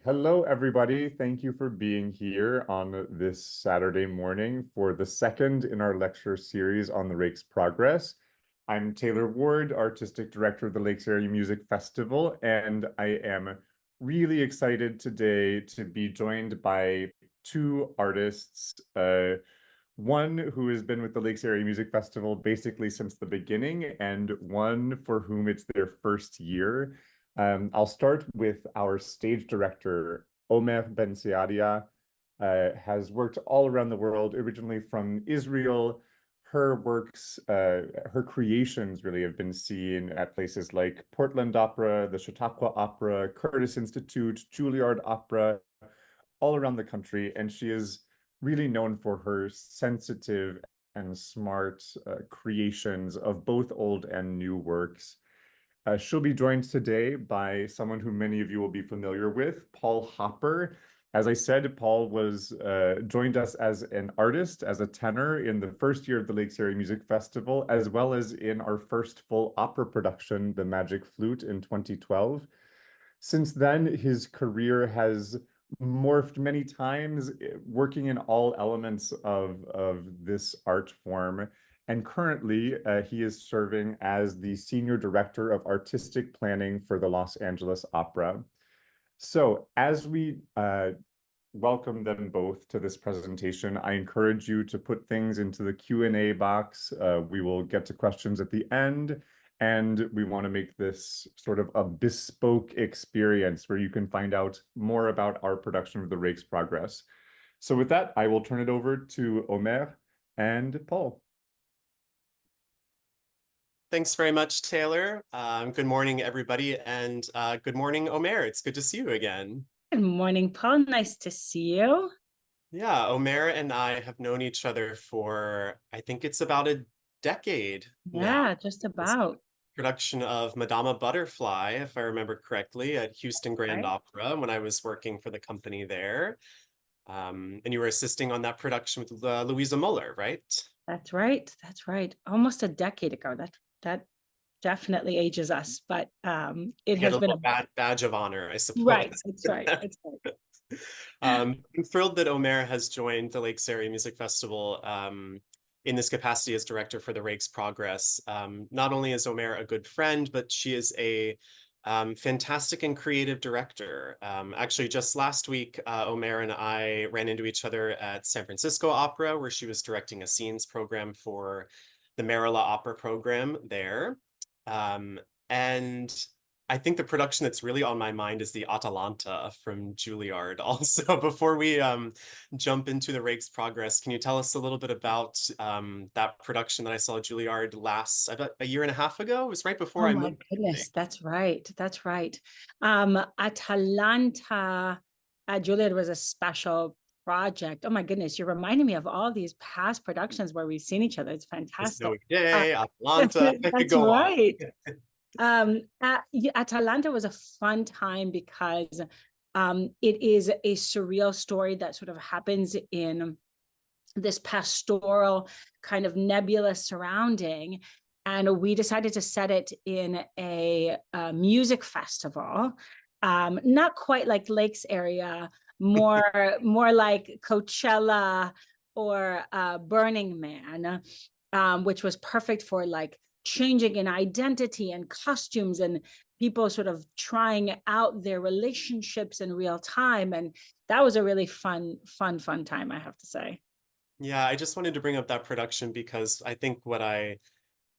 Hello, everybody. Thank you for being here on this Saturday morning for the second in our lecture series on the Rake's progress. I'm Taylor Ward, Artistic Director of the Lakes Area Music Festival, and I am really excited today to be joined by two artists. One who has been with the Lakes Area Music Festival basically since the beginning, and one for whom it's their first year. I'll start with our stage director, Omer Ben Seadia, has worked all around the world, originally from Israel. Her works, her creations really have been seen at places like Portland Opera, the Chautauqua Opera, Curtis Institute, Juilliard Opera, all around the country. And she is really known for her sensitive and smart creations of both old and new works. She'll be joined today by someone who many of you will be familiar with, Paul Hopper. As I said, Paul was joined us as an artist, as a tenor in the first year of the Lakes Area Music Festival, as well as in our first full opera production, The Magic Flute, in 2012. Since then, his career has morphed many times, working in all elements of this art form. And currently, he is serving as the Senior Director of Artistic Planning for the Los Angeles Opera. So as we welcome them both to this presentation, I encourage you to put things into the Q&A box. We will get to questions at the end. And we want to make this sort of a bespoke experience where you can find out more about our production of the Rake's progress. So with that, I will turn it over to Omer and Paul. Thanks very much, Taylor. Good morning, everybody, and good morning, Omer. It's good to see you again. Good morning, Paul. Nice to see you. Yeah, Omer and I have known each other for, I think it's about a decade now. Yeah, just about. Production of Madama Butterfly, if I remember correctly, at Houston Grand Opera when I was working for the company there. And you were assisting on that production with Louisa Muller, right? That's right. That's right. Almost a decade ago. That definitely ages us, but it has been a badge of honor, I suppose. Right. That's right. That's right. I'm thrilled that Omer has joined the Lakes Area Music Festival in this capacity as director for the Rake's Progress. Not only is Omer a good friend, but she is a fantastic and creative director. Actually, just last week, Omer and I ran into each other at San Francisco Opera, where she was directing a scenes program for the Marilla Opera program there. And I think the production that's really on my mind is the Atalanta from Juilliard. Also, before we jump into the Rake's Progress, can you tell us a little bit about that production that I saw at Juilliard about a year and a half ago? It was right before I moved. Oh my goodness, that's right. That's right. Atalanta at Juilliard was a special project. Oh my goodness, you're reminding me of all these past productions where we've seen each other. It's fantastic. Yay, Atalanta. That's right. Atalanta was a fun time because it is a surreal story that sort of happens in this pastoral kind of nebulous surrounding. And we decided to set it in a music festival, not quite like Lakes Area, more like Coachella or Burning Man, which was perfect for like changing in identity and costumes and people sort of trying out their relationships in real time. And that was a really fun time, I have to say. Yeah, I just wanted to bring up that production because I think what I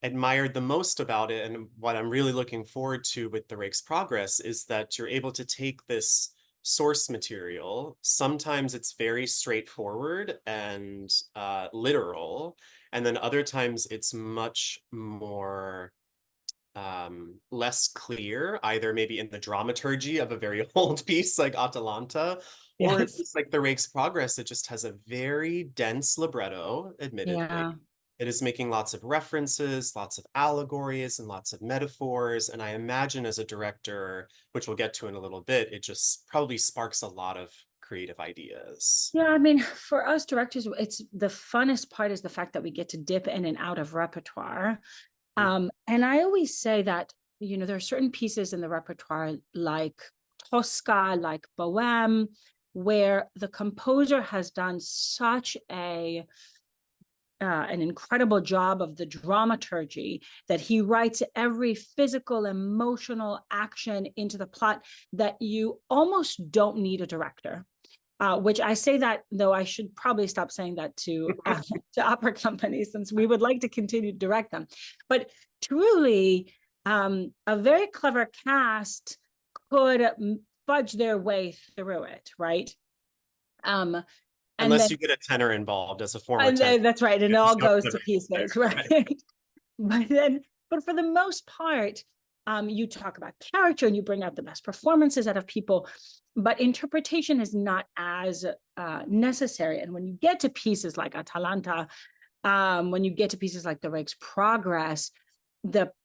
admired the most about it and what I'm really looking forward to with the Rake's Progress is that you're able to take this source material. Sometimes it's very straightforward and literal, and then other times it's much more less clear, either maybe in the dramaturgy of a very old piece like Atalanta, or Yes. it's like the Rake's Progress. It just has a very dense libretto, admittedly. Yeah. It is making lots of references, lots of allegories, and lots of metaphors. And I imagine as a director, which we'll get to in a little bit, it just probably sparks a lot of creative ideas. Yeah, I mean, for us directors, it's the funnest part is the fact that we get to dip in and out of repertoire. And I always say that, you know, there are certain pieces in the repertoire like Tosca, like Bohème, where the composer has done such an incredible job of the dramaturgy, that he writes every physical, emotional action into the plot, that you almost don't need a director. Which I say that, though I should probably stop saying that to opera companies, since we would like to continue to direct them. But truly, a very clever cast could fudge their way through it, right? Unless you get a tenor involved as a former and tenor. that's right, and it all goes to pieces, right? Right. But for the most part, you talk about character and you bring out the best performances out of people, but interpretation is not as necessary. And when you get to pieces like Atalanta, when you get to pieces like the Rake's Progress,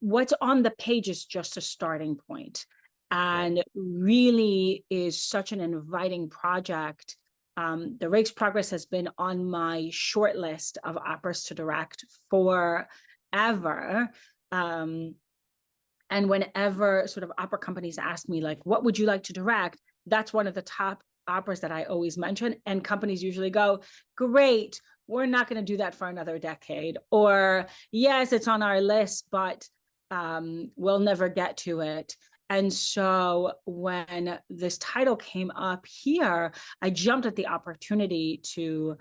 what's on the page is just a starting point, and really is such an inviting project. The Rake's Progress has been on my short list of operas to direct forever. And whenever sort of opera companies ask me, like, what would you like to direct? That's one of the top operas that I always mention. And companies usually go, great, we're not going to do that for another decade. Or, yes, it's on our list, but we'll never get to it. And so when this title came up here, I jumped at the opportunity to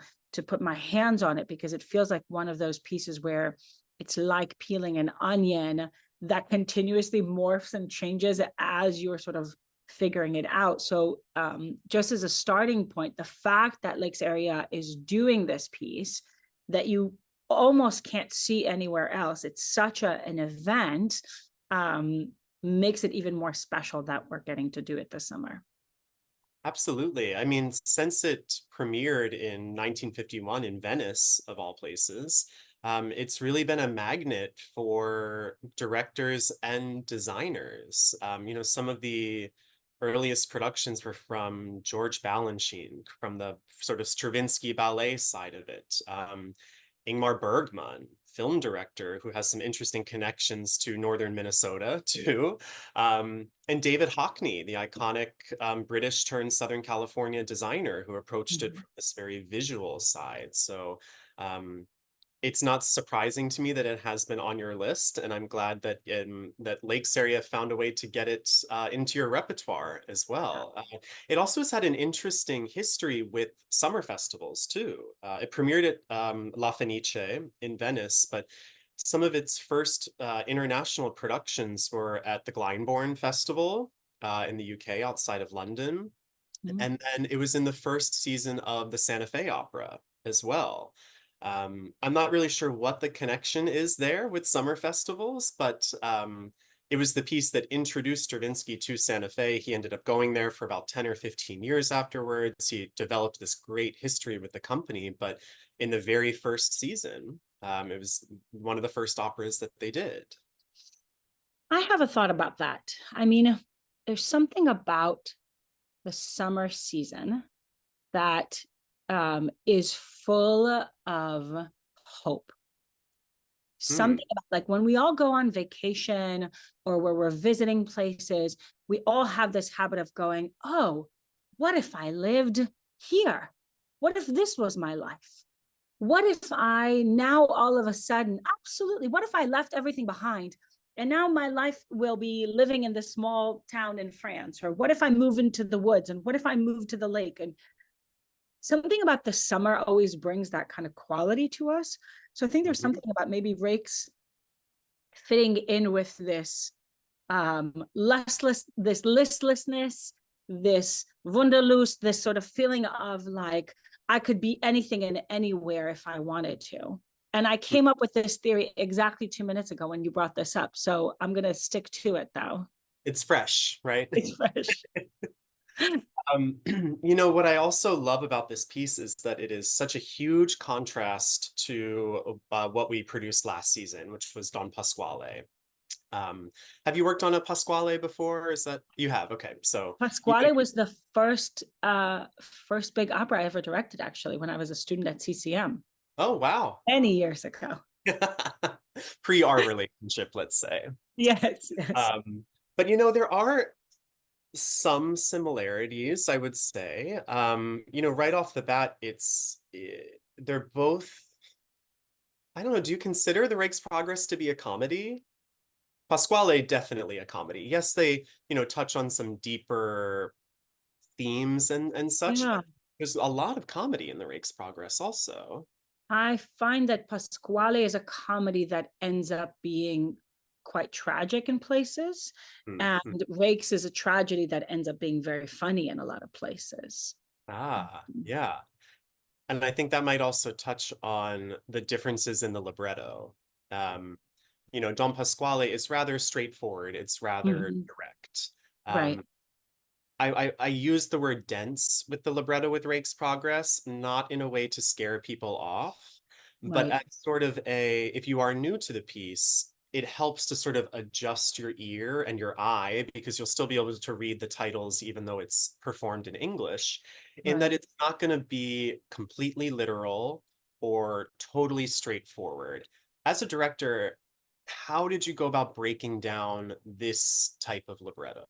put my hands on it, because it feels like one of those pieces where it's like peeling an onion that continuously morphs and changes as you're sort of figuring it out. So just as a starting point, the fact that Lakes Area is doing this piece that you almost can't see anywhere else, it's such an event, makes it even more special that we're getting to do it this summer. Absolutely. I mean, since it premiered in 1951 in Venice, of all places, it's really been a magnet for directors and designers. Some of the earliest productions were from George Balanchine, from the sort of Stravinsky ballet side of it. Ingmar Bergman, film director, who has some interesting connections to northern Minnesota too. And David Hockney, the iconic British turned Southern California designer, who approached it from this very visual side. So it's not surprising to me that it has been on your list, and I'm glad that that Lakes Area found a way to get it into your repertoire as well. It also has had an interesting history with summer festivals too. It premiered at La Fenice in Venice, but some of its first international productions were at the Glyndebourne Festival in the UK outside of London. And then it was in the first season of the Santa Fe Opera as well. I'm not really sure what the connection is there with summer festivals, but it was the piece that introduced Stravinsky to Santa Fe. He ended up going there for about 10 or 15 years afterwards. He developed this great history with the company, but in the very first season, it was one of the first operas that they did. I have a thought about that. I mean, there's something about the summer season that is full of hope. Something about, like, when we all go on vacation or where we're visiting places, we all have this habit of going, oh, what if I lived here? What if this was my life? What if I now all of a sudden, absolutely, what if I left everything behind and now my life will be living in this small town in France? Or what if I move into the woods? And what if I move to the lake? And something about the summer always brings that kind of quality to us. So I think there's something about maybe Rake's fitting in with this listlessness, this Wunderlust, this sort of feeling of like, I could be anything and anywhere if I wanted to. And I came up with this theory exactly 2 minutes ago when you brought this up. So I'm going to stick to it, though. It's fresh, right? It's fresh. What I also love about this piece is that it is such a huge contrast to what we produced last season, which was Don Pasquale. Have you worked on a Pasquale before? Is that you have? Okay, so Pasquale was the first big opera I ever directed, actually, when I was a student at CCM. Oh, wow. Many years ago. Pre our relationship, let's say. Yes. But there are Some similarities, I would say. Right off the bat, they're both, I don't know, do you consider The Rake's Progress to be a comedy? Pasquale, definitely a comedy. Yes, they, touch on some deeper themes and such, Yeah. but there's a lot of comedy in The Rake's Progress also. I find that Pasquale is a comedy that ends up being quite tragic in places, and Mhm. Rakes is a tragedy that ends up being very funny in a lot of places. Ah, yeah. And I think that might also touch on the differences in the libretto. Um, Don Pasquale is rather straightforward. It's rather Mhm. direct. Right, Um, I use the word dense with the libretto with Rake's Progress, not in a way to scare people off, but right, as sort of if you are new to the piece, it helps to sort of adjust your ear and your eye because you'll still be able to read the titles even though it's performed in English, in that right. it's not going to be completely literal or totally straightforward. As a director, how did you go about breaking down this type of libretto?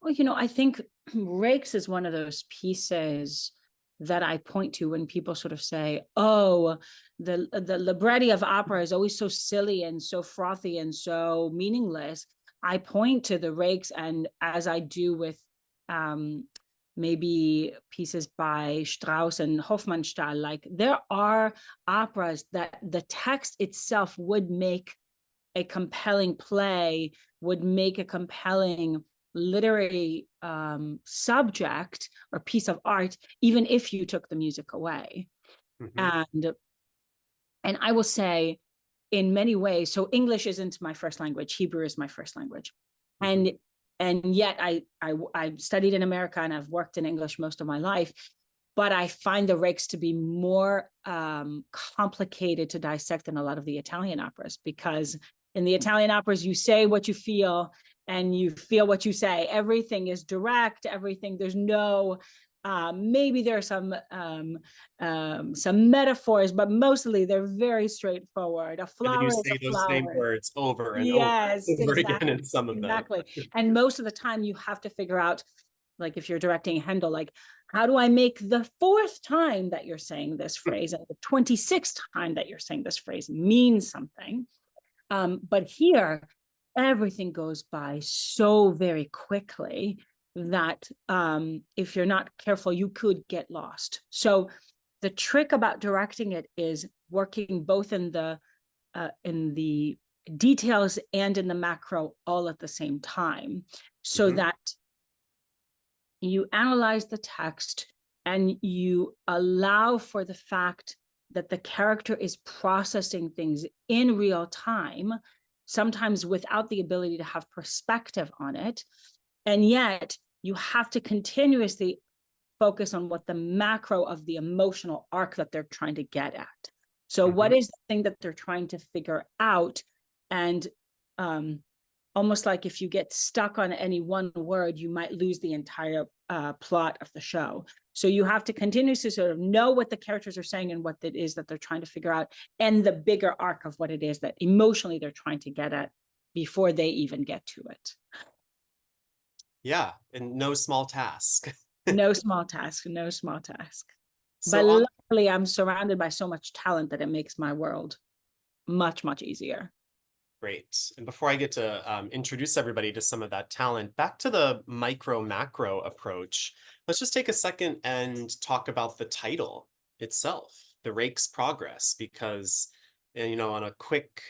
Well, I think Rakes is one of those pieces that I point to when people sort of say, "Oh, the libretti of opera is always so silly and so frothy and so meaningless." I point to the Rakes, and as I do with um, maybe pieces by Strauss and Hofmannsthal, like there are operas that the text itself would make a compelling play, would make a compelling literary subject or piece of art, even if you took the music away. Mhm. And I will say, in many ways, so English isn't my first language, Hebrew is my first language, Mhm. and yet I studied in America and I've worked in English most of my life. But I find the Rakes to be more complicated to dissect than a lot of the Italian operas, because in the Italian operas, you say what you feel and you feel what you say. Everything is direct. Everything, there's no, maybe there are some metaphors, but mostly they're very straightforward. A And then you flower is say a those same flower. words over and over Yes, and over again exactly. in some of them. Exactly. And most of the time you have to figure out, like if you're directing Handel, like, how do I make the fourth time that you're saying this phrase and the 26th time that you're saying this phrase mean something? But here, everything goes by so very quickly that if you're not careful, you could get lost. So the trick about directing it is working both in the details and in the macro all at the same time, so Mhm. that you analyze the text and you allow for the fact that the character is processing things in real time, sometimes without the ability to have perspective on it. And yet you have to continuously focus on what the macro of the emotional arc that they're trying to get at. So, what Mhm. is the thing that they're trying to figure out? And almost like if you get stuck on any one word, you might lose the entire plot of the show. So you have to continuously sort of know what the characters are saying and what it is that they're trying to figure out, and the bigger arc of what it is that emotionally they're trying to get at before they even get to it. Yeah, and no small task. No small task, no small task. But So on luckily, I'm surrounded by so much talent that it makes my world much, much easier. Great. And before I get to introduce everybody to some of that talent, back to the micro macro approach, let's just take a second and talk about the title itself, The Rake's Progress, because on a quick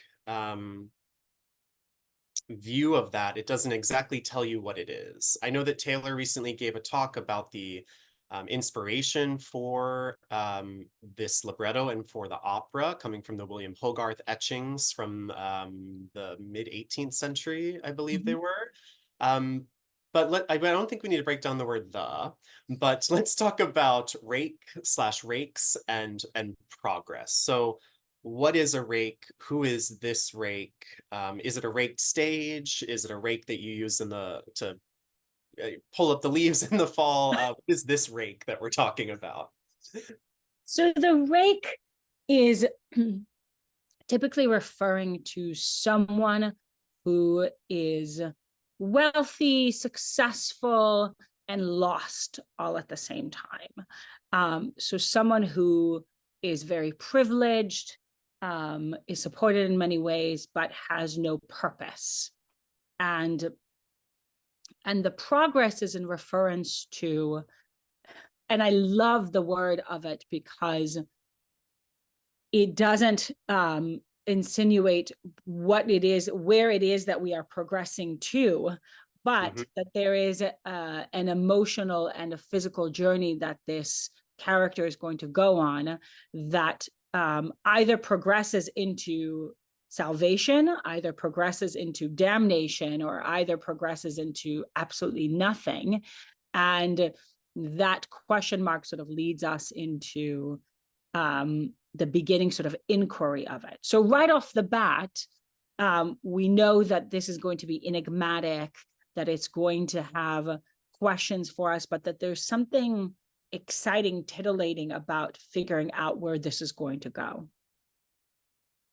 view of that, it doesn't exactly tell you what it is. I know that Taylor recently gave a talk about the inspiration for this libretto and for the opera coming from the William Hogarth etchings from the mid 18th century, I believe they Mhm. were. But I don't think we need to break down the word but let's talk about rake/rakes and progress. So what is a rake? Who is this rake? Is it a raked stage? Is it a rake that you use to pull up the leaves in the fall? What is this rake that we're talking about? So the rake is typically referring to someone who is wealthy, successful, and lost all at the same time. So someone who is very privileged, is supported in many ways, but has no purpose. And the progress is in reference to, and I love the word of it because it doesn't insinuate what it is, where it is that we are progressing to, but that there is an emotional and a physical journey that this character is going to go on that either progresses into salvation, either progresses into damnation, or either progresses into absolutely nothing. And that question mark sort of leads us into the beginning sort of inquiry of it. So right off the bat, we know that this is going to be enigmatic, that it's going to have questions for us, but that there's something exciting, titillating about figuring out where this is going to go.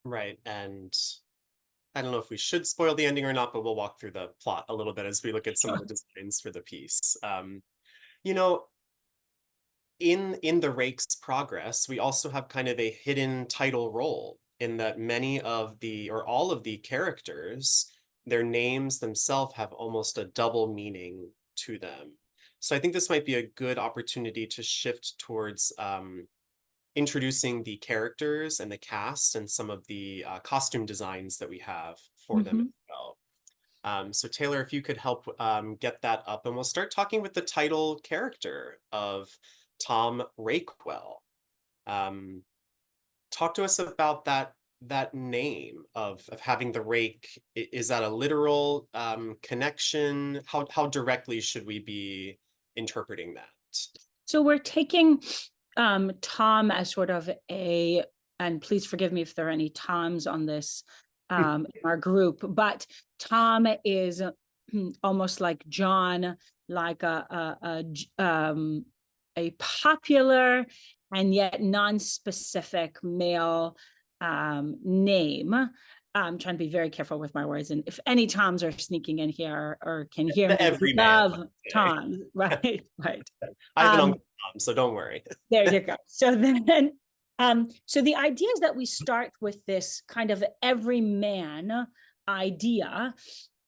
Right. And I don't know if we should spoil the ending or not, but we'll walk through the plot a little bit as we look at some of the designs for the piece. You know, in the Rake's progress, we also have kind of a hidden title role in that many of the, or all of the characters, their names themselves have almost a double meaning to them. So I think this might be a good opportunity to shift towards introducing the characters and the cast and some of the costume designs that we have for them as well. So Taylor, if you could help get that up, and we'll start talking with the title character of Tom Rakewell. Talk to us about that name of having the rake. Is that a literal connection? How directly should we be interpreting that? So we're taking Tom as sort of a, and please forgive me if there are any Toms on this in our group, but Tom is almost like John, like a popular and yet non-specific male name. I'm trying to be very careful with my words, and if any Toms are sneaking in here or can hear me, Every love Tom, right? Right. I have an uncle Tom, so don't worry. There you go. So then, so the idea is that we start with this kind of everyman idea,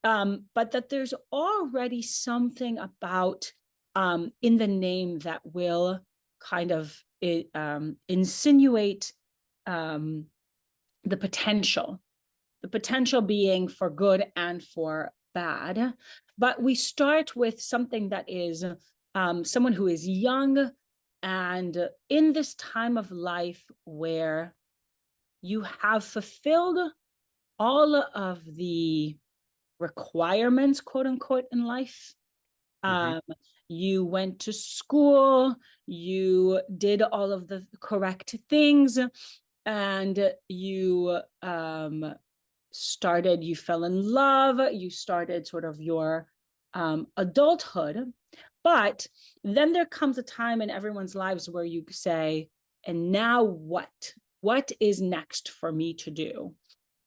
but that there's already something about in the name that will kind of insinuate the potential being for good and for bad. But we start with something that is someone who is young and in this time of life where you have fulfilled all of the requirements, quote unquote, in life. You went to school, you did all of the correct things, and you you fell in love, you started sort of your adulthood. But then there comes a time in everyone's lives where you say, and now what? What is next for me to do?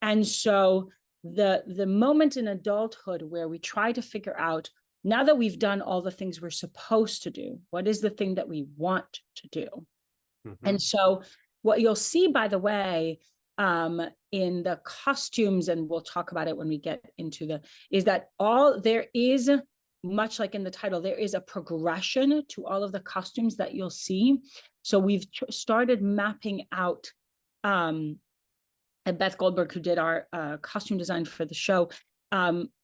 And so the moment in adulthood where we try to figure out, now that we've done all the things we're supposed to do, what is the thing that we want to do? And so what you'll see, by the way, in the costumes, and we'll talk about it when we get into is that there is, much like in the title, there is a progression to all of the costumes that you'll see. So we've started mapping out, and Beth Goldberg, who did our costume design for the show,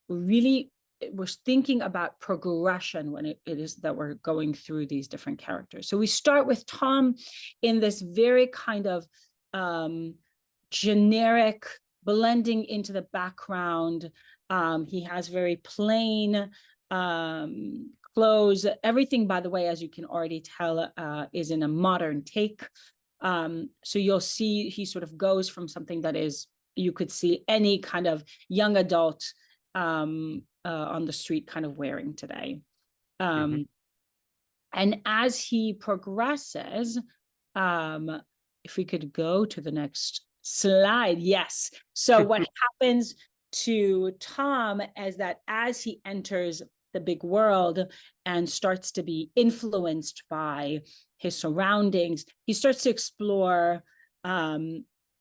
really was thinking about progression when it is that we're going through these different characters. So we start with Tom in this very kind of generic blending into the background. He has very plain clothes. Everything, by the way, as you can already tell, is in a modern take. So you'll see he sort of goes from something that is, you could see any kind of young adult on the street kind of wearing today. And as he progresses, if we could go to the next slide. Yes. So what happens to Tom as that as he enters the big world and starts to be influenced by his surroundings, he starts to explore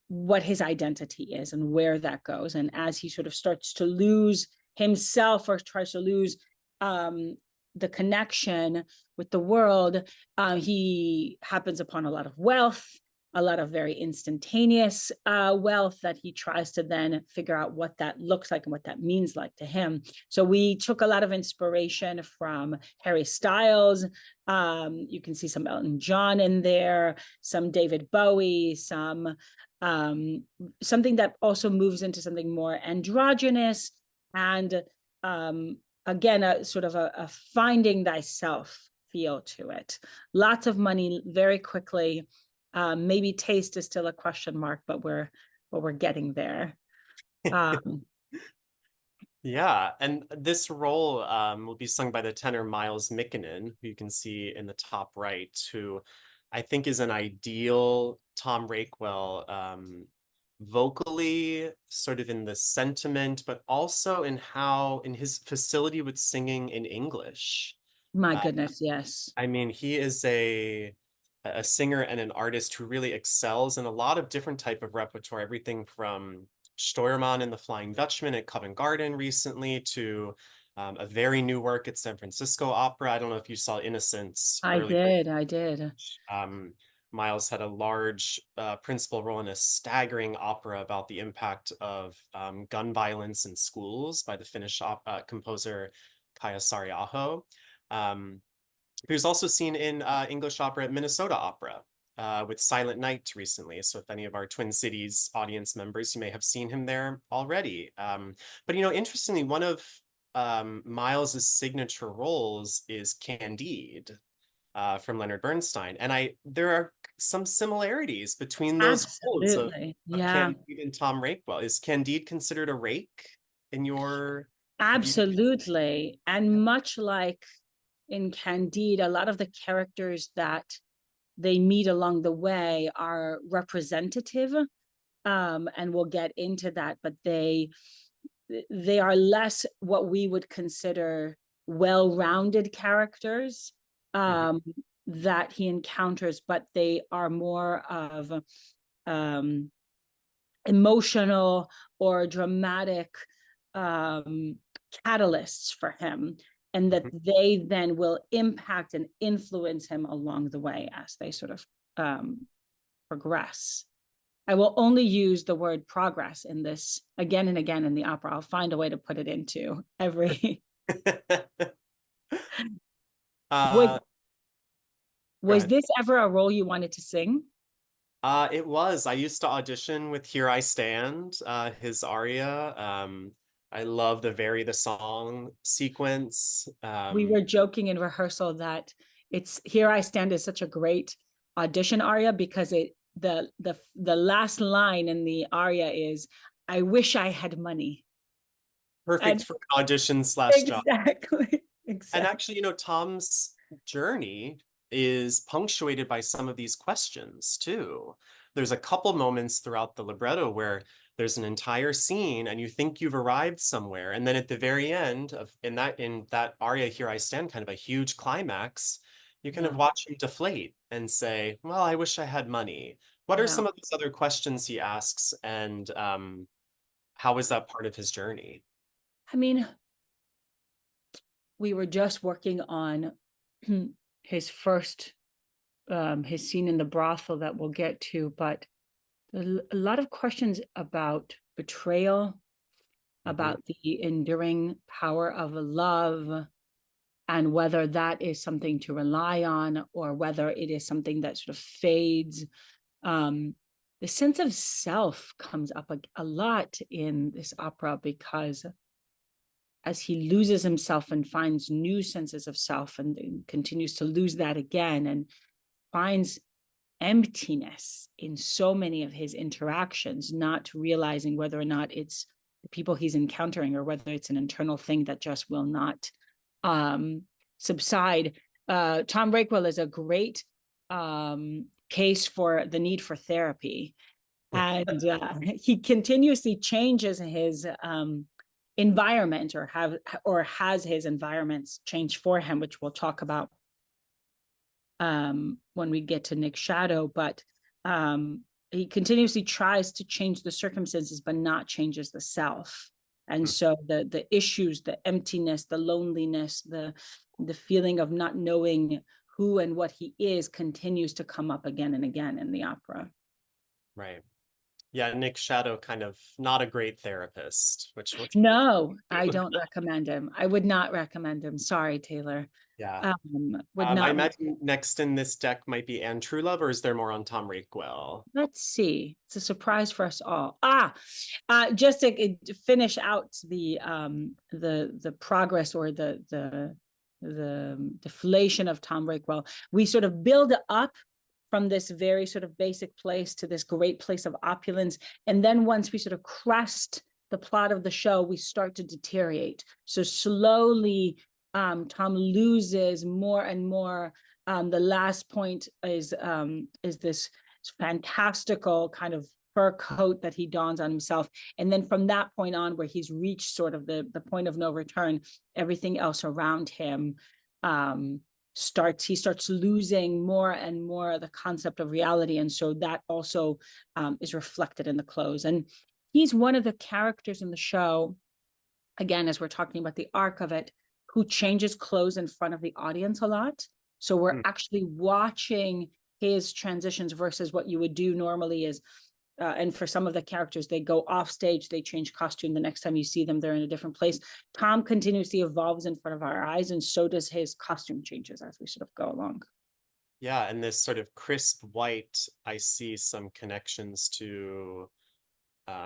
what his identity is and where that goes. And as he sort of starts to lose himself or tries to lose the connection with the world, he happens upon a lot of wealth, a lot of very instantaneous wealth that he tries to then figure out what that looks like and what that means like to him. So we took a lot of inspiration from Harry Styles. You can see some Elton John in there, some David Bowie, some something that also moves into something more androgynous, and again, a sort of a finding thyself feel to it. Lots of money very quickly. Maybe taste is still a question mark, but we're getting there. Yeah, and this role will be sung by the tenor Miles Mikkonen, who you can see in the top right, who I think is an ideal Tom Rakewell, vocally, sort of in the sentiment, but also in his facility with singing in English. My goodness, yes. I mean, he is a singer and an artist who really excels in a lot of different type of repertoire, everything from Steuermann and the Flying Dutchman at Covent Garden recently to a very new work at San Francisco Opera. I don't know if you saw Innocence earlier. I did. Miles had a large principal role in a staggering opera about the impact of gun violence in schools by the Finnish composer Kaija Saariaho. He was also seen in English opera at Minnesota Opera with Silent Night recently. So if any of our Twin Cities audience members, you may have seen him there already. But, you know, interestingly, one of Miles's signature roles is Candide from Leonard Bernstein. And there are some similarities between those roles of Yeah. Candide and Tom Rakewell. Is Candide considered a rake in your view? Absolutely. And much like in Candide, a lot of the characters that they meet along the way are representative, and we'll get into that, but they are less what we would consider well-rounded characters that he encounters, but they are more of emotional or dramatic catalysts for him, and that they then will impact and influence him along the way as they sort of progress. I will only use the word progress in this again and again in the opera. I'll find a way to put it into every. Was this ever a role you wanted to sing? It was. I used to audition with Here I Stand, his aria. I love the Vary the Song sequence. We were joking in rehearsal that it's Here I Stand is such a great audition aria because the last line in the aria is, I wish I had money. Perfect for an audition / job. Exactly. And actually, you know, Tom's journey is punctuated by some of these questions too. There's a couple moments throughout the libretto where there's an entire scene and you think you've arrived somewhere, and then at the very end of in that aria, Here I Stand, kind of a huge climax, you kind of watch him deflate and say, well, I wish I had money. What are some of these other questions he asks, and how is that part of his journey? I mean, we were just working on his first his scene in the brothel that we'll get to, but a lot of questions about betrayal, about the enduring power of love, and whether that is something to rely on or whether it is something that sort of fades. The sense of self comes up a lot in this opera, because as he loses himself and finds new senses of self and continues to lose that again and finds emptiness in so many of his interactions, not realizing whether or not it's the people he's encountering or whether it's an internal thing that just will not subside. Tom Rakewell is a great case for the need for therapy. And he continuously changes his environment, or has his environments change for him, which we'll talk about when we get to Nick's shadow. But he continuously tries to change the circumstances, but not changes the self. And so the issues, the emptiness, the loneliness, the feeling of not knowing who and what he is continues to come up again and again in the opera. Right. Yeah, Nick Shadow, kind of not a great therapist, which No, I don't recommend him. I would not recommend him. Sorry, Taylor. yeah. Would I not. imagine next in this deck might be Anne Truelove, or is there more on Tom Rakewell? Let's see. It's a surprise for us all. Just to finish out the progress, or the deflation of Tom Rakewell, we sort of build up from this very sort of basic place to this great place of opulence. And then once we sort of crest the plot of the show, we start to deteriorate. So slowly, Tom loses more and more. The last point is this fantastical kind of fur coat that he dons on himself. And then from that point on, where he's reached sort of the point of no return, everything else around him he starts losing more and more the concept of reality. And so that also is reflected in the clothes. And he's one of the characters in the show, again, as we're talking about the arc of it, who changes clothes in front of the audience a lot. So we're actually watching his transitions versus what you would do normally is, and for some of the characters, they go off stage, they change costume. The next time you see them, they're in a different place. Tom continuously evolves in front of our eyes, and so does his costume changes as we sort of go along. Yeah, and this sort of crisp white, I see some connections to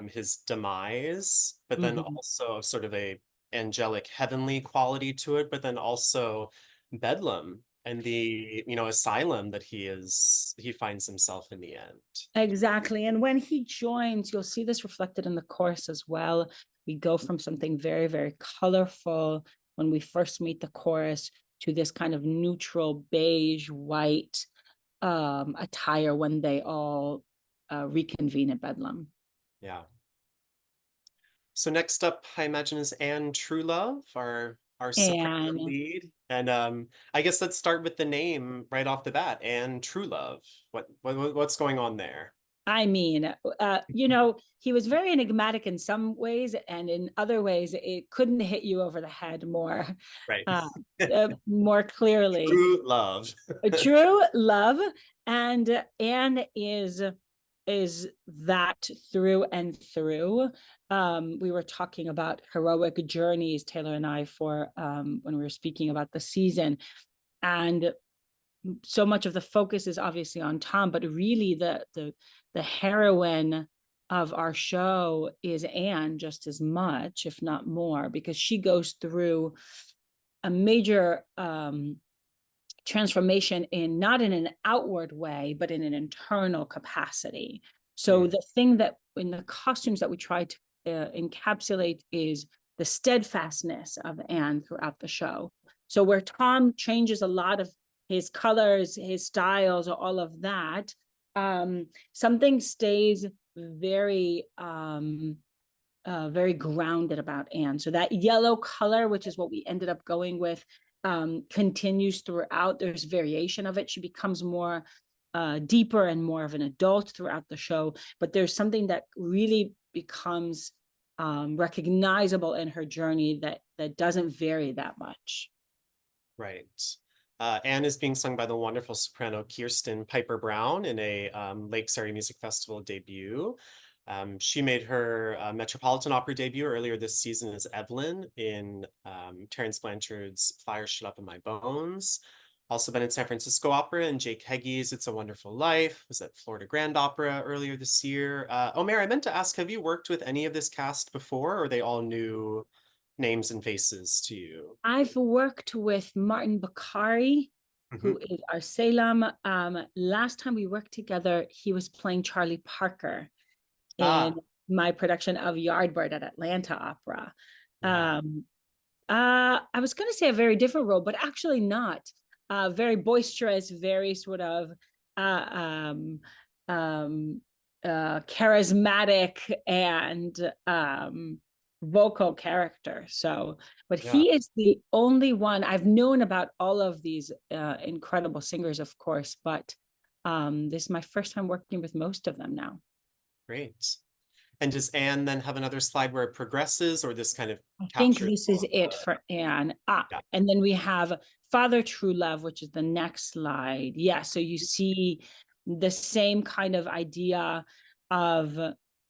his demise, but then also sort of a angelic heavenly quality to it, but then also Bedlam and the asylum that he finds himself in the end. Exactly. And when he joins, you'll see this reflected in the chorus as well. We go from something very, very colorful when we first meet the chorus to this kind of neutral beige white attire when they all reconvene at Bedlam. Yeah. So next up, I imagine, is Anne Truelove, our soprano lead. And I guess let's start with the name right off the bat, Anne Truelove. What's going on there? I mean, he was very enigmatic in some ways, and in other ways, it couldn't hit you over the head more, right? More clearly. True love. True love, and Anne is that through and through. We were talking about heroic journeys, Taylor and I, for when we were speaking about the season, and so much of the focus is obviously on Tom, but really the heroine of our show is Anne just as much, if not more, because she goes through a major transformation not in an outward way, but in an internal capacity. So the thing that in the costumes that we try to encapsulate is the steadfastness of Anne throughout the show. So where Tom changes a lot of his colors, his styles, all of that, something stays very, very grounded about Anne. So that yellow color, which is what we ended up going with, continues throughout. There's variation of it. She becomes more deeper and more of an adult throughout the show, but there's something that really becomes recognizable in her journey that doesn't vary that much. Right. Anne is being sung by the wonderful soprano Kirsten Piper Brown in a Lakes Area Music Festival debut. She made her Metropolitan Opera debut earlier this season as Evelyn in Terence Blanchard's Fire Shut Up in My Bones. Also been in San Francisco Opera and Jake Heggie's It's a Wonderful Life. Was at Florida Grand Opera earlier this year. Omer, I meant to ask, have you worked with any of this cast before, or are they all new names and faces to you? I've worked with Martin Bakari, who is our Salem. Last time we worked together, he was playing Charlie Parker in my production of Yardbird at Atlanta Opera. Yeah. I was going to say a very different role, but actually not. Very boisterous, very sort of charismatic and vocal character. So, but Yeah. he is the only one I've known about all of these incredible singers, of course, but this is my first time working with most of them now. Great. And does Anne then have another slide where it progresses, or this kind of I think captures this all is of it the- for Anne. Yeah. And then we have Father True Love, which is the next slide. Yeah, so you see the same kind of idea of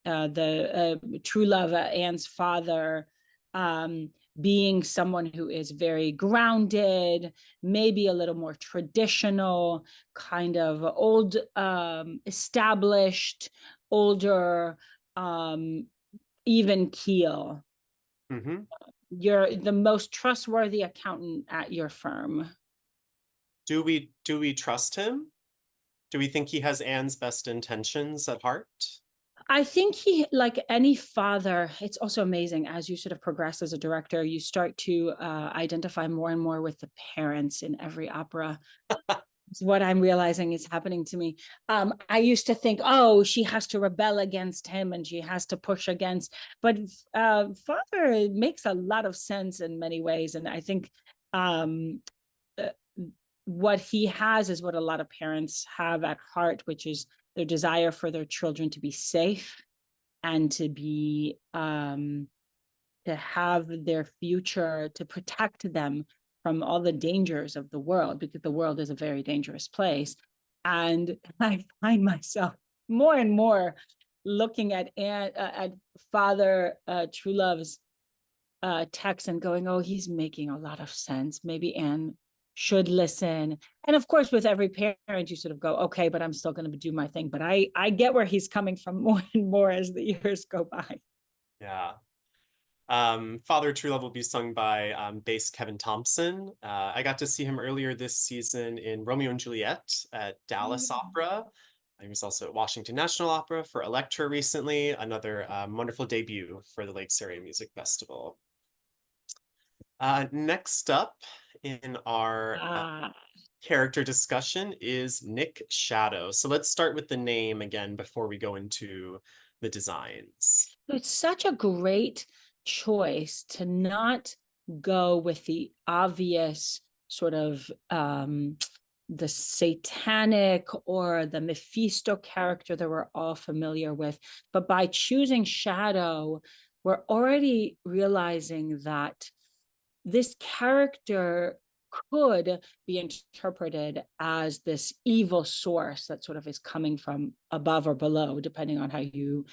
the true love, Anne's father, being someone who is very grounded, maybe a little more traditional, kind of old, established, older, even keel. Mm-hmm. You're the most trustworthy accountant at your firm. Do we trust him? Do we think he has Anne's best intentions at heart? I think he, like any father, it's also amazing as you sort of progress as a director, you start to identify more and more with the parents in every opera. It's what I'm realizing is happening to me. I used to think, oh, she has to rebel against him and she has to push against, but father makes a lot of sense in many ways. And I think um, what he has is what a lot of parents have at heart, which is their desire for their children to be safe and to be to have their future, to protect them from all the dangers of the world, because the world is a very dangerous place. And I find myself more and more looking at Father Truelove's text and going, oh, he's making a lot of sense. Maybe Anne should listen. And of course, with every parent, you sort of go, okay, but I'm still going to do my thing. But I get where he's coming from more and more as the years go by. Yeah. Father True Love will be sung by bass Kevin Thompson. I got to see him earlier this season in Romeo and Juliet at Dallas Opera. He was also at Washington National Opera for Elektra recently, another wonderful debut for the Lakes Area Music Festival. Next up in our character discussion is Nick Shadow. So let's start with the name again before we go into the designs. It's such a great choice to not go with the obvious sort of the satanic or the Mephisto character that we're all familiar with, but by choosing Shadow, we're already realizing that this character could be interpreted as this evil source that sort of is coming from above or below, depending on how you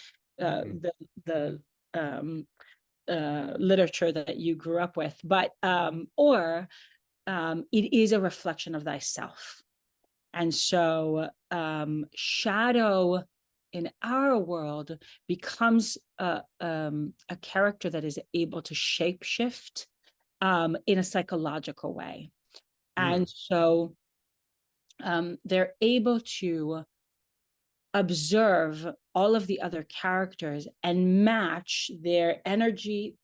the literature that you grew up with, but or it is a reflection of thyself. And so Shadow in our world becomes a character that is able to shapeshift in a psychological way. And so they're able to observe all of the other characters and match their energy,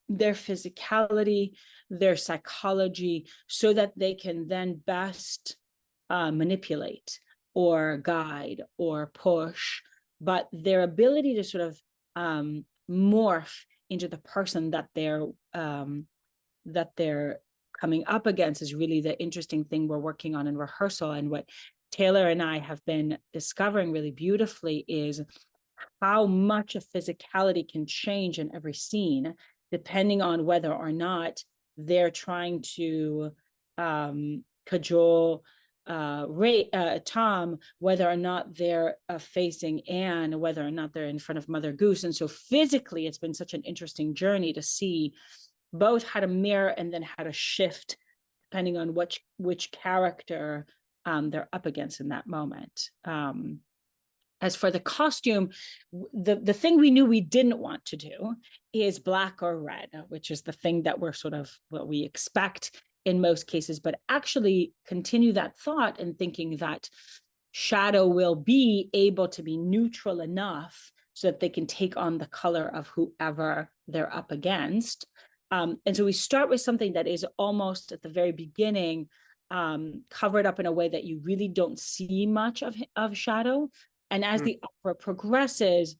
their physicality, their psychology, so that they can then best manipulate or guide or push. But their ability to sort of morph into the person that they're coming up against is really the interesting thing we're working on in rehearsal. And what Taylor and I have been discovering really beautifully is how much of physicality can change in every scene, depending on whether or not they're trying to cajole Tom, whether or not they're facing Anne, whether or not they're in front of Mother Goose. And so physically, it's been such an interesting journey to see both how to mirror and then how to shift depending on which character they're up against in that moment. As for the costume, the thing we knew we didn't want to do is black or red, which is the thing that we're sort of what we expect in most cases, but actually continue that thought and thinking that Shadow will be able to be neutral enough so that they can take on the color of whoever they're up against. And so we start with something that is almost at the very beginning covered up in a way that you really don't see much of Shadow. And as the opera progresses,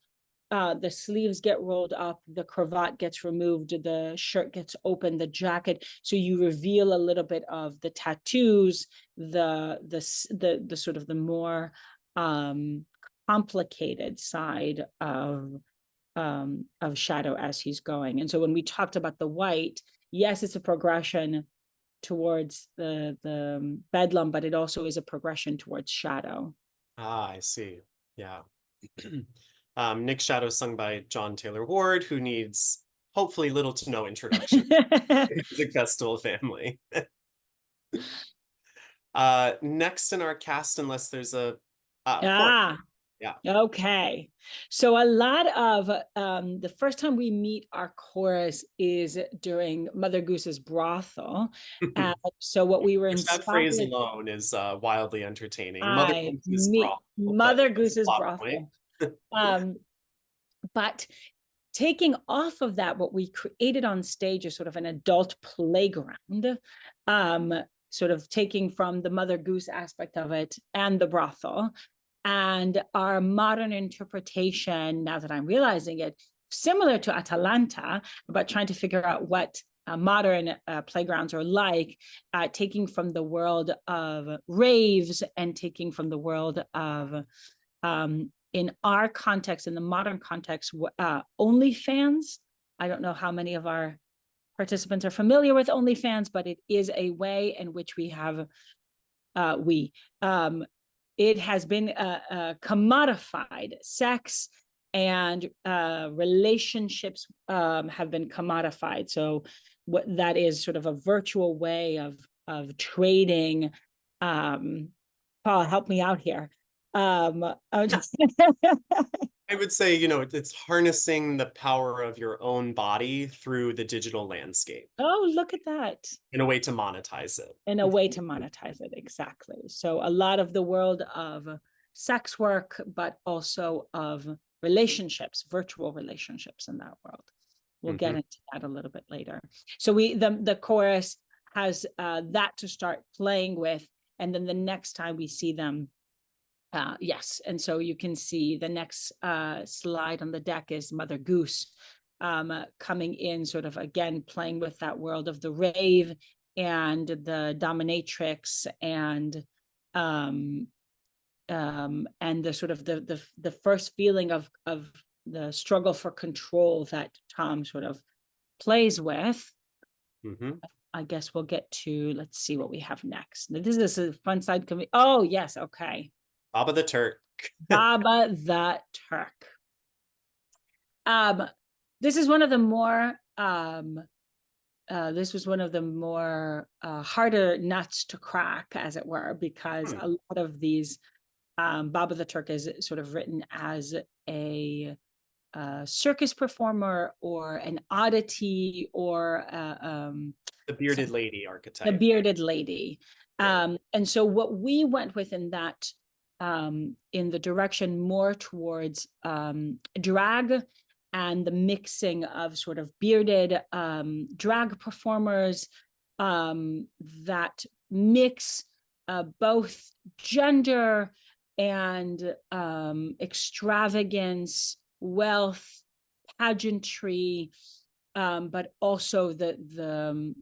the sleeves get rolled up, the cravat gets removed, the shirt gets open, the jacket. So you reveal a little bit of the tattoos, the sort of the more complicated side of Shadow as he's going. And so when we talked about the white, yes, it's a progression towards the Bedlam, but it also is a progression towards Shadow. Ah, I see. Yeah. Nick Shadow sung by John Taylor Ward, who needs hopefully little to no introduction to the music festival family. Next in our cast, unless there's a chorus. Yeah. Okay. So a lot of the first time we meet our chorus is during Mother Goose's brothel. So what we were That phrase inspired, alone is wildly entertaining. Mother Goose's brothel. Mother Goose's plot point. brothel. But taking off of that, what we created on stage is sort of an adult playground, sort of taking from the Mother Goose aspect of it and the brothel. And our modern interpretation, now that I'm realizing it, similar to Atalanta, about trying to figure out what modern playgrounds are like, taking from the world of raves and taking from the world of, in our context, in the modern context, OnlyFans. I don't know how many of our participants are familiar with OnlyFans, but it is a way in which we have, it has been commodified. Sex and relationships have been commodified. So what that is sort of a virtual way of trading. Paul, help me out here. I would say, it's harnessing the power of your own body through the digital landscape. Oh, look at that. In a way to monetize it. In a way to monetize it, exactly. So a lot of the world of sex work, but also of relationships, virtual relationships in that world. We'll get into that a little bit later. So the chorus has that to start playing with, and then the next time we see them, yes. And so you can see the next slide on the deck is Mother Goose coming in, sort of again playing with that world of the rave and the dominatrix and the sort of the first feeling of the struggle for control that Tom sort of plays with. I guess we'll get to, let's see what we have next. This is a fun side. Oh, yes. Okay. Baba the Turk. Baba the Turk. This is one of the more, this was one of the more harder nuts to crack, as it were, because a lot of these, Baba the Turk is sort of written as a circus performer or an oddity or the bearded lady archetype. The bearded lady. And so what we went with in that, in the direction more towards drag and the mixing of sort of bearded drag performers that mix both gender and extravagance, wealth, pageantry, but also the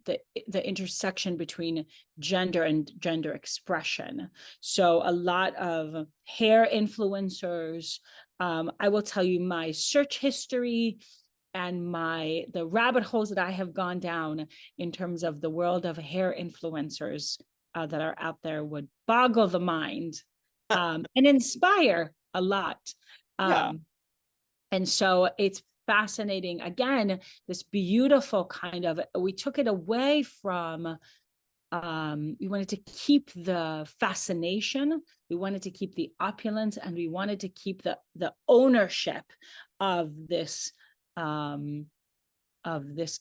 intersection between gender and gender expression. So a lot of hair influencers. I will tell you my search history and the rabbit holes that I have gone down in terms of the world of hair influencers that are out there would boggle the mind and inspire a lot. And so it's fascinating. Again, this beautiful kind of, we took it away from, we wanted to keep the fascination, we wanted to keep the opulence, and we wanted to keep the ownership of this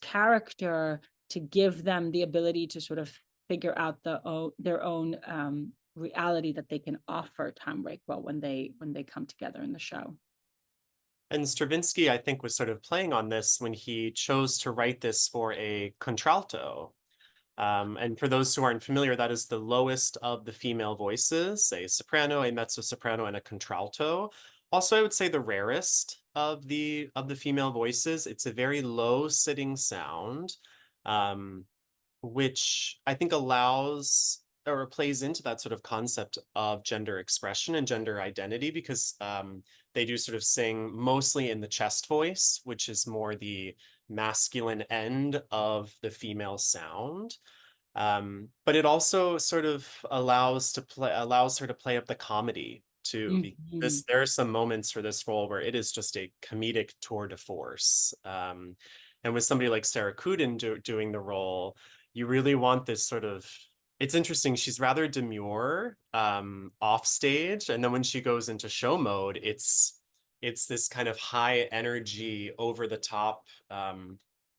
character, to give them the ability to sort of figure out their own reality that they can offer Tom Rakewell when they come together in the show. And Stravinsky, I think, was sort of playing on this when he chose to write this for a contralto. And for those who aren't familiar, that is the lowest of the female voices, a soprano, a mezzo-soprano, and a contralto. Also, I would say the rarest of the female voices. It's a very low sitting sound, which I think allows or plays into that sort of concept of gender expression and gender identity, because they do sort of sing mostly in the chest voice, which is more the masculine end of the female sound. But it also sort of allows her to play up the comedy too. Because Mhm. there are some moments for this role where it is just a comedic tour de force. And with somebody like Sarah Kudin doing the role, you really want this sort of, it's interesting, she's rather demure off stage, and then when she goes into show mode, it's this kind of high energy, over the top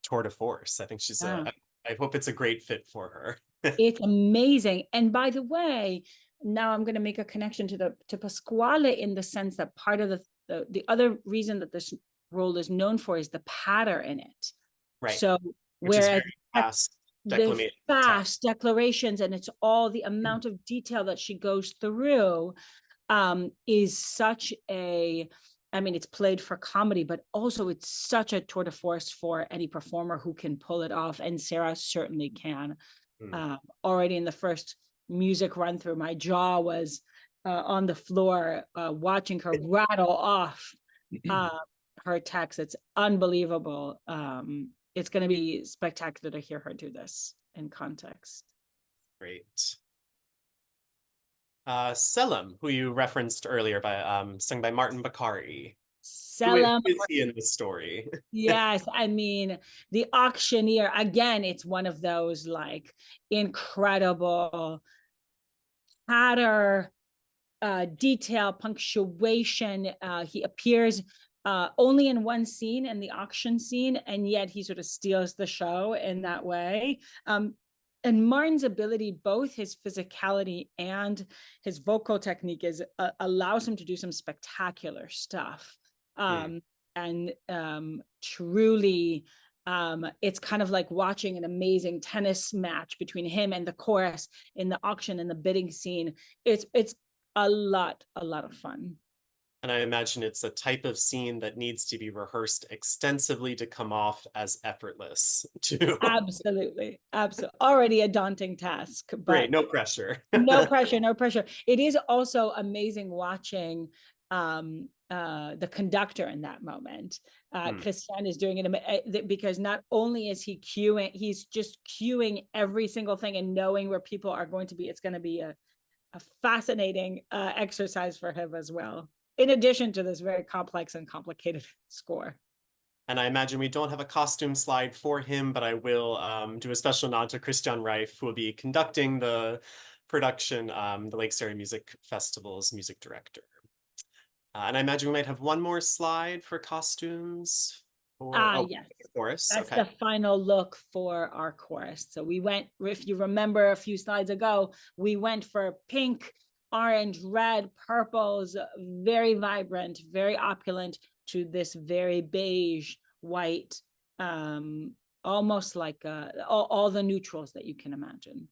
tour de force. I think Yeah. I hope it's a great fit for her. It's amazing. And by the way, now I'm going to make a connection to Pasquale, in the sense that part of the other reason that this role is known for is the patter in it. Right. So Which is whereas very fast the declamation text. fast declarations, and it's all the amount of detail that she goes through, is such a, I mean, it's played for comedy, but also it's such a tour de force for any performer who can pull it off. And Sarah certainly can. Already in the first music run through, my jaw was on the floor watching her rattle off her text. It's unbelievable. It's going to be spectacular to hear her do this in context. Great. Selim, who you referenced earlier, sung by Martin Bakari. Selim, Who is he in this story? yes, I mean, the auctioneer, again, it's one of those like incredible patter, detail, punctuation. He appears only in one scene, in the auction scene, and yet he sort of steals the show in that way. And Martin's ability, both his physicality and his vocal technique, is allows him to do some spectacular stuff. And truly, it's kind of like watching an amazing tennis match between him and the chorus in the auction and the bidding scene. It's a lot of fun. And I imagine it's a type of scene that needs to be rehearsed extensively to come off as effortless too. Absolutely. Already a daunting task, Great, but no pressure. no pressure, no pressure. It is also amazing watching the conductor in that moment. Christian is doing it because not only is he cueing, he's just cueing every single thing and knowing where people are going to be. It's going to be a fascinating exercise for him as well, in addition to this very complex and complicated score. And I imagine we don't have a costume slide for him, but I will do a special nod to Christian Reif, who will be conducting the production, the Lake Area Music Festival's music director. And I imagine we might have one more slide for costumes. Yes. Chorus. That's Okay. the final look for our chorus. So we went, if you remember a few slides ago, we went for pink, orange, red, purples, very vibrant, very opulent, to this very beige, white, almost like all the neutrals that you can imagine.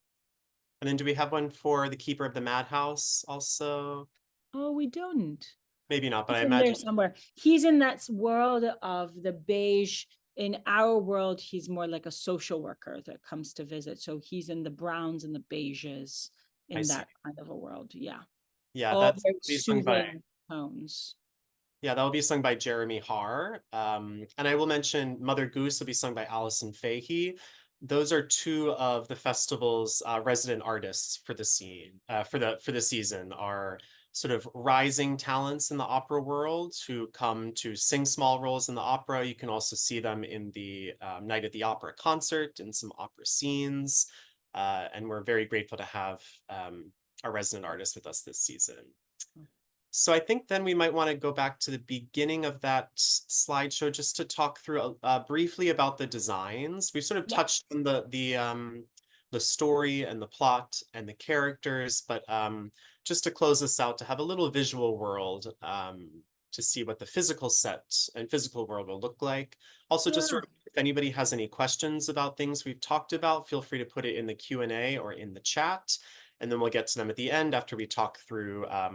And then do we have one for the Keeper of the Madhouse also? Oh, we don't. Maybe not, but It's I in there imagine. somewhere. He's in that world of the beige. In our world, he's more like a social worker that comes to visit. So he's in the browns and the beiges in that kind of a world. Yeah. Yeah, All that's very sung by soothing tones. Yeah, that will be sung by Jeremy Harr. And I will mention Mother Goose will be sung by Alison Fahey. Those are two of the festival's resident artists for the scene, for the season, are sort of rising talents in the opera world who come to sing small roles in the opera. You can also see them in the Night at the Opera concert and some opera scenes. And we're very grateful to have our resident artist with us this season. So I think then we might want to go back to the beginning of that slideshow just to talk through briefly about the designs. We've sort of touched on the story and the plot and the characters, but just to close this out, to have a little visual world to see what the physical set and physical world will look like. Also, just If anybody has any questions about things we've talked about, feel free to put it in the Q&A or in the chat, and then we'll get to them at the end after we talk through a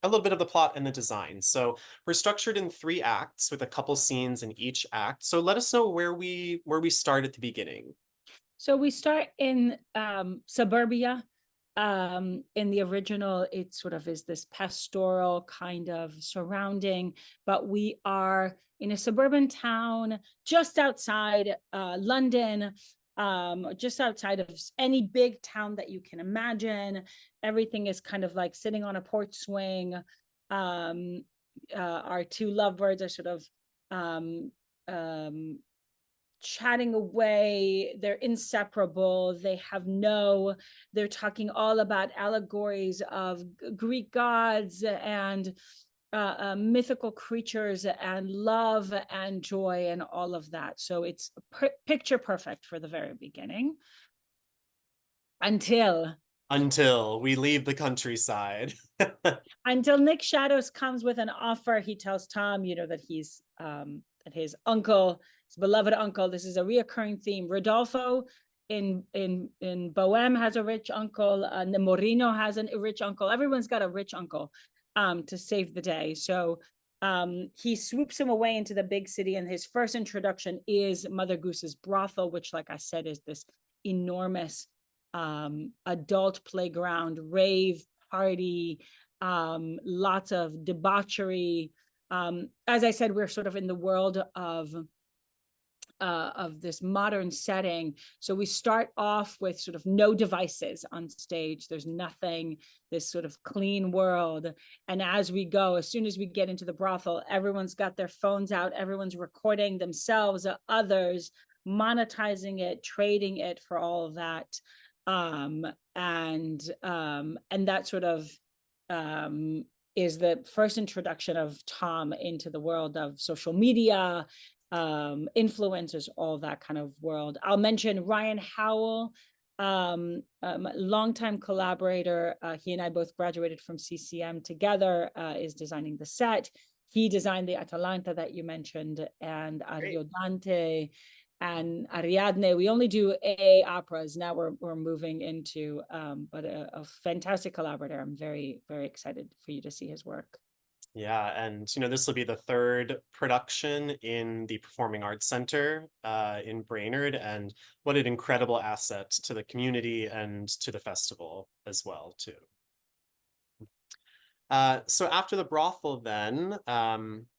little bit of the plot and the design. So we're structured in 3 acts with a couple scenes in each act. So let us know where we start at the beginning. So we start in suburbia. In the original, it sort of is this pastoral kind of surrounding, but we are in a suburban town just outside London, just outside of any big town that you can imagine. Everything is kind of like sitting on a porch swing. Our 2 lovebirds are sort of chatting away. They're inseparable. They're talking all about allegories of Greek gods and mythical creatures and love and joy and all of that. So it's picture perfect for the very beginning. Until we leave the countryside. Until Nick Shadows comes with an offer. He tells Tom, that he's that his uncle, his beloved uncle, this is a reoccurring theme. Rodolfo in Bohème has a rich uncle. Nemorino has a rich uncle. Everyone's got a rich uncle to save the day. So he swoops him away into the big city, and his first introduction is Mother Goose's brothel, which, like I said, is this enormous adult playground, rave party, lots of debauchery. As I said, we're sort of in the world of this modern setting. So we start off with sort of no devices on stage. There's nothing, this sort of clean world. And as we go, as soon as we get into the brothel, everyone's got their phones out. Everyone's recording themselves, others, monetizing it, trading it for all of that. And that sort of is the first introduction of Tom into the world of social media, influencers, all that kind of world. I'll mention Ryan Howell, longtime collaborator. He and I both graduated from CCM together, is designing the set. He designed the Atalanta that you mentioned, and Ariodante and Ariadne. We only do AA operas. Now we're moving into, but a fantastic collaborator. I'm very, very excited for you to see his work. Yeah, and this will be the 3rd production in the Performing Arts Center in Brainerd, and what an incredible asset to the community and to the festival as well, too. So after the brothel, then,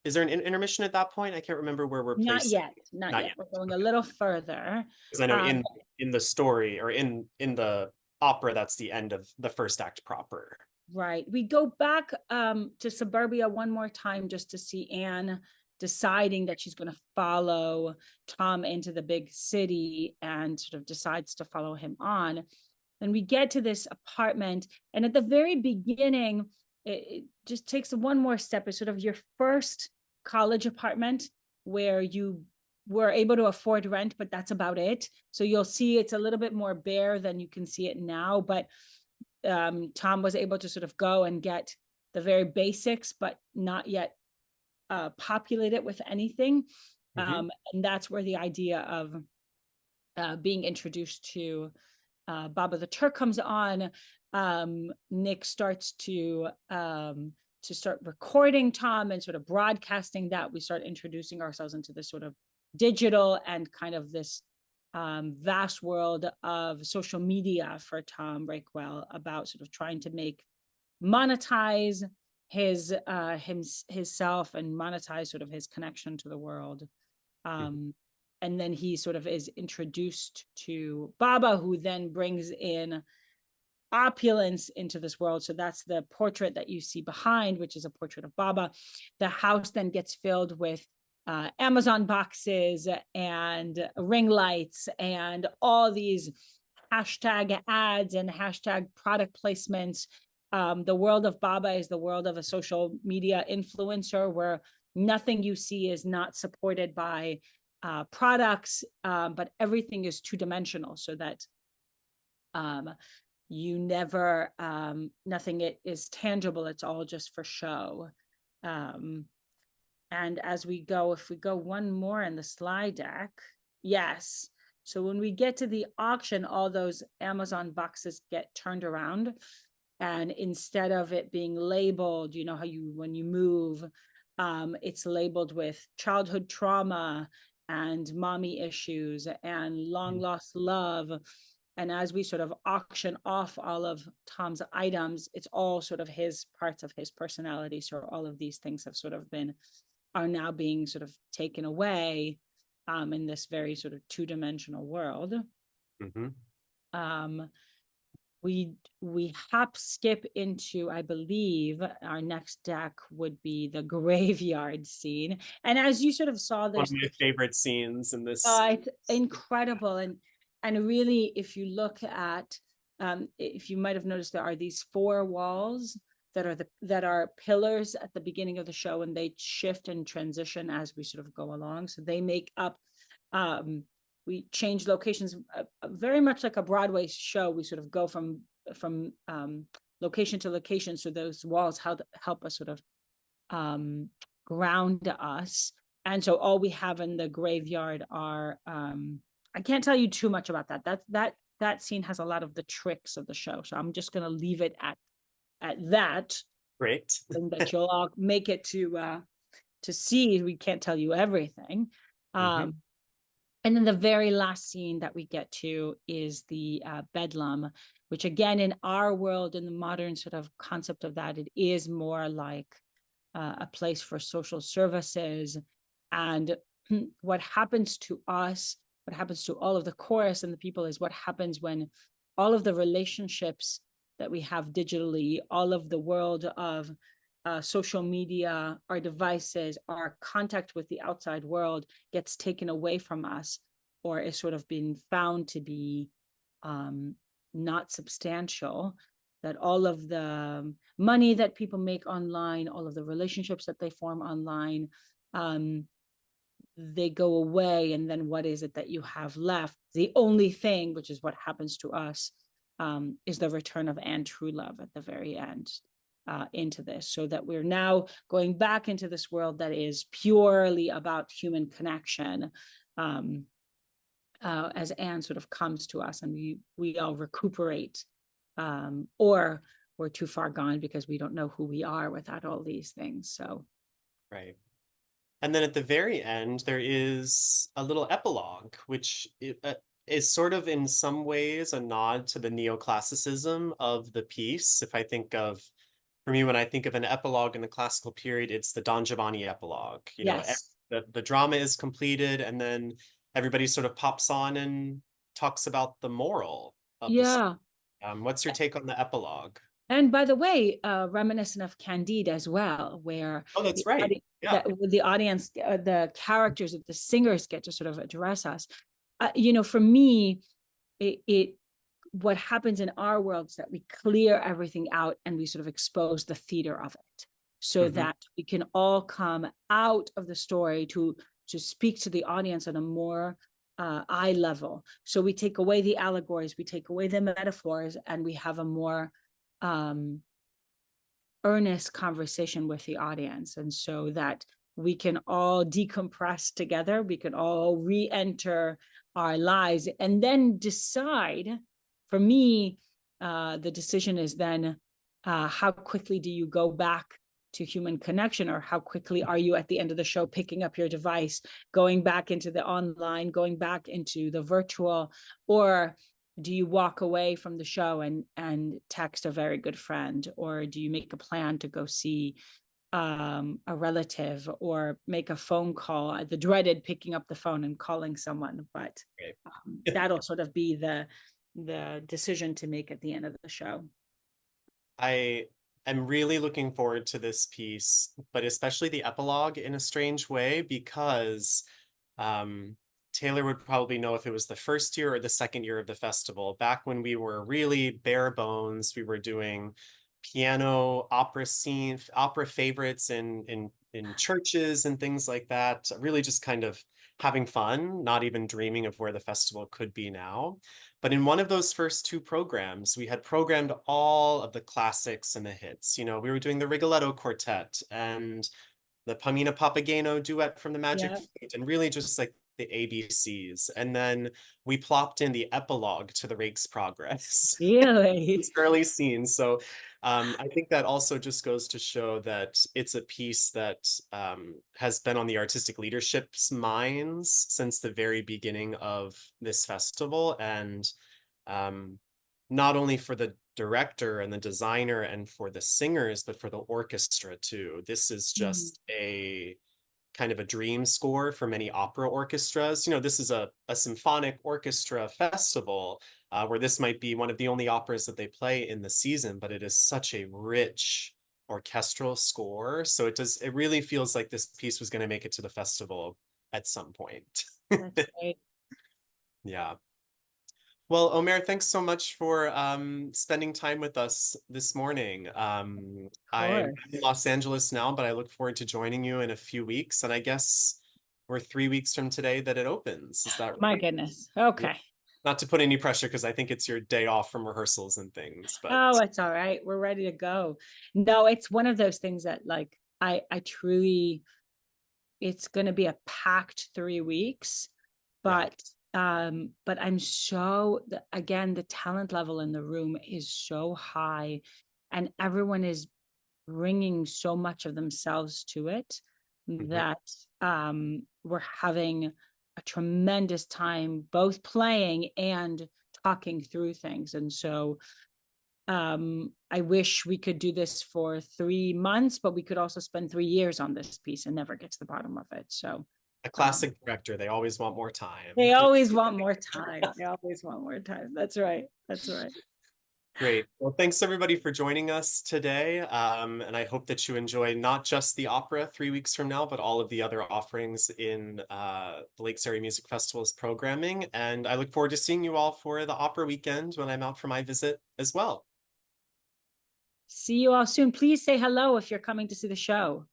is there an intermission at that point? I can't remember where we're placed. Not yet. We're going a little further. Because I know in the story, or in the opera, that's the end of the first act proper. Right. We go back to suburbia one more time just to see Anne deciding that she's going to follow Tom into the big city, and sort of decides to follow him on. And we get to this apartment, and at the very beginning, it just takes one more step. It's sort of your first college apartment where you were able to afford rent, but that's about it. So you'll see it's a little bit more bare than you can see it now, but Tom was able to sort of go and get the very basics, but not yet populate it with anything. And that's where the idea of being introduced to Baba the Turk comes on. Nick starts to start recording Tom and sort of broadcasting that. We start introducing ourselves into this sort of digital and kind of this vast world of social media for Tom Rakewell, about sort of trying to monetize himself and monetize sort of his connection to the world. And then he sort of is introduced to Baba, who then brings in opulence into this world. So that's the portrait that you see behind, which is a portrait of Baba. The house then gets filled with Amazon boxes and ring lights and all these hashtag ads and hashtag product placements. The world of Baba is the world of a social media influencer, where nothing you see is not supported by products, but everything is two-dimensional, so that you never, nothing is tangible. It's all just for show. And as we go, if we go one more in the slide deck, Yes. So when we get to the auction, all those Amazon boxes get turned around. And instead of it being labeled, you know how you, when you move, it's labeled with childhood trauma and mommy issues and long lost love. And as we sort of auction off all of Tom's items, it's all sort of his parts of his personality. So all of these things have sort of been, are now being sort of taken away in this very sort of two-dimensional world. Mm-hmm. We hop skip into, I believe our next deck would be the graveyard scene. And as you sort of saw, One there's of my favorite scenes in this. it's incredible. And really, if you look at, if you might have noticed, there are these four walls that are pillars at the beginning of the show, and they shift and transition as we sort of go along. So they make up, we change locations, very much like a Broadway show. We sort of go from location to location. So those walls help us sort of ground us. And so all we have in the graveyard are, I can't tell you too much about that. That scene has a lot of the tricks of the show. So I'm just going to leave it at that. Great. And that you'll all make it to see. We can't tell you everything. And then the very last scene that we get to is the bedlam, which again, in our world, in the modern sort of concept of that, it is more like a place for social services. And what happens to us, what happens to all of the chorus and the people, is what happens when all of the relationships that we have digitally, all of the world of social media, our devices, our contact with the outside world gets taken away from us, or is sort of being found to be not substantial. That all of the money that people make online, all of the relationships that they form online, they go away. And then what is it that you have left? The only thing, which is what happens to us, is the return of Anne Trulove at the very end into this. So that we're now going back into this world that is purely about human connection, as Anne sort of comes to us, and we all recuperate, or we're too far gone because we don't know who we are without all these things. So right. And then at the very end, there is a little epilogue, which is sort of in some ways a nod to the neoclassicism of the piece. If I think of, for me, when I think of an epilogue in the classical period, it's the Don Giovanni epilogue. You know, yes, the drama is completed, and then everybody sort of pops on and talks about the moral of the story. yeah. What's your take on the epilogue? And by the way, reminiscent of Candide as well, where Oh, that's right. Yeah. the audience, the characters, the singers get to sort of address us. You know, for me, what happens in our world is that we clear everything out and we sort of expose the theater of it, so that we can all come out of the story to speak to the audience on a more eye level. So we take away the allegories, we take away the metaphors, and we have a more earnest conversation with the audience. And so that we can all decompress together, we can all re-enter our lives, and then decide. For me, the decision is then, how quickly do you go back to human connection, or how quickly are you at the end of the show picking up your device, going back into the online, going back into the virtual, or do you walk away from the show and text a very good friend, or do you make a plan to go see a relative, or make a phone call, the dreaded picking up the phone and calling someone? But that'll sort of be the decision to make at the end of the show. I am really looking forward to this piece, but especially the epilogue in a strange way, because Taylor would probably know if it was the first year or the second year of the festival. Back when we were really bare bones, we were doing piano opera favorites in churches and things like that. Really just kind of having fun, not even dreaming of where the festival could be now. But in one of those first two programs, we had programmed all of the classics and the hits. You know, we were doing the Rigoletto Quartet and the Pamina Papageno duet from the Magic Flute, and really just like the ABCs, and then we plopped in the epilogue to the Rake's Progress. Really? It's early scenes. So I think that also just goes to show that it's a piece that has been on the artistic leadership's minds since the very beginning of this festival. And not only for the director and the designer and for the singers, but for the orchestra too. This is just a kind of a dream score for many opera orchestras. This is a symphonic orchestra festival where this might be one of the only operas that they play in the season, but it is such a rich orchestral score. So it really feels like this piece was going to make it to the festival at some point. That's great. Yeah. Well, Omer, thanks so much for spending time with us this morning. I'm in Los Angeles now, but I look forward to joining you in a few weeks. And I guess we're 3 weeks from today that it opens. Is that right? My goodness. Okay. Yeah. Not to put any pressure, because I think it's your day off from rehearsals and things. But oh, it's all right. We're ready to go. No, it's one of those things that like I truly, it's going to be a packed 3 weeks, but I'm so, again, the talent level in the room is so high and everyone is bringing so much of themselves to it that we're having a tremendous time both playing and talking through things. And so I wish we could do this for 3 months, but we could also spend 3 years on this piece and never get to the bottom of it. So a classic director, they always want more time. they always want more time. They always want more time. That's right. That's right. Great. Well, thanks everybody for joining us today. And I hope that you enjoy not just the opera 3 weeks from now, but all of the other offerings in the Lakes Area Music Festival's programming. And I look forward to seeing you all for the opera weekend when I'm out for my visit as well. See you all soon. Please say hello if you're coming to see the show.